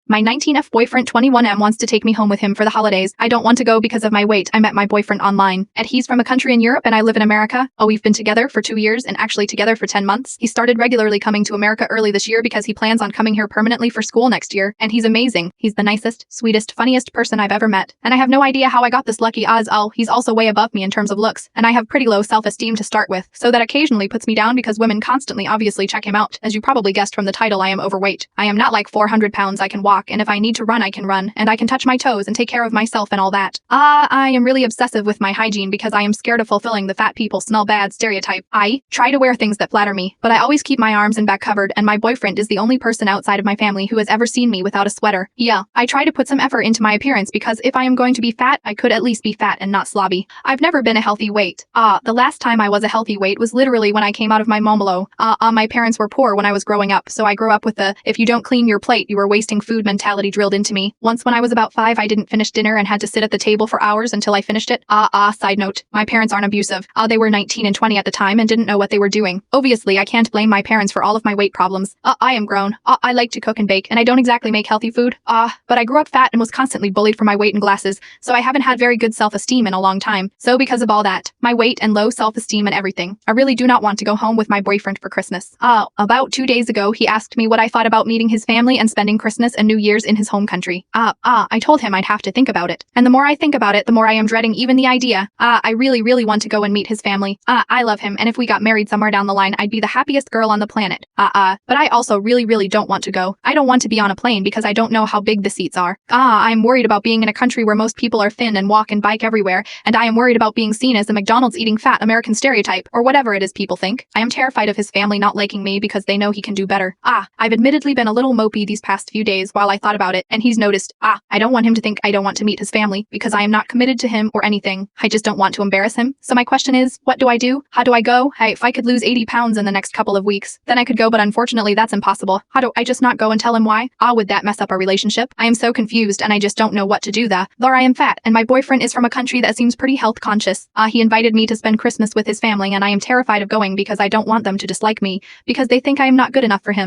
My 19F boyfriend 21M wants to take me home with him for the holidays. I don't want to go because of my weight. I met my boyfriend online. And he's from a country in Europe and I live in America. Oh, we've been together for 2 years and actually together for 10 months. He started regularly coming to America early this year because he plans on coming here permanently for school next year. And he's amazing. He's the nicest, sweetest, funniest person I've ever met. And I have no idea how I got this lucky odds. He's also way above me in terms of looks. And I have pretty low self-esteem to start with. So that occasionally puts me down because women constantly obviously check him out. As you probably guessed from the title, I am overweight. I am not like 400 pounds. I can walk, and if I need to run, I can run, and I can touch my toes and take care of myself and all that. I am really obsessive with my hygiene because I am scared of fulfilling the fat people smell bad stereotype. I try to wear things that flatter me, but I always keep my arms and back covered, and my boyfriend is the only person outside of my family who has ever seen me without a sweater. Yeah, I try to put some effort into my appearance because if I am going to be fat, I could at least be fat and not slobby. I've never been a healthy weight. The last time I was a healthy weight was literally when I came out of my momolo. My parents were poor when I was growing up, so I grew up with the if you don't clean your plate, you are wasting food mentality drilled into me. Once when I was about 5, I didn't finish dinner and had to sit at the table for hours until I finished it. Side note, my parents aren't abusive. They were 19 and 20 at the time and didn't know what they were doing. Obviously, I can't blame my parents for all of my weight problems. I am grown. I like to cook and bake, and I don't exactly make healthy food. But I grew up fat and was constantly bullied for my weight and glasses, so I haven't had very good self-esteem in a long time. So because of all that, my weight and low self-esteem and everything, I really do not want to go home with my boyfriend for Christmas. About 2 days ago, he asked me what I thought about meeting his family and spending Christmas and New Year's in his home country. I told him I'd have to think about it. And the more I think about it, the more I am dreading even the idea. I really want to go and meet his family. I love him, and if we got married somewhere down the line, I'd be the happiest girl on the planet. But I also really don't want to go. I don't want to be on a plane because I don't know how big the seats are. I'm worried about being in a country where most people are thin and walk and bike everywhere, and I am worried about being seen as the McDonald's eating fat American stereotype, or whatever it is people think. I am terrified of his family not liking me because they know he can do better. I've admittedly been a little mopey these past few days while I thought about it, and he's noticed. I don't want him to think I don't want to meet his family because I am not committed to him or anything. I just don't want to embarrass him. So my question is, what do I do? How do I go? If I could lose 80 pounds in the next couple of weeks, then I could go, but unfortunately that's impossible. How do I just not go and tell him why? Would that mess up our relationship? I am so confused and I just don't know what to do. Though I am fat and my boyfriend is from a country that seems pretty health conscious. He invited me to spend Christmas with his family and I am terrified of going because I don't want them to dislike me because they think I am not good enough for him.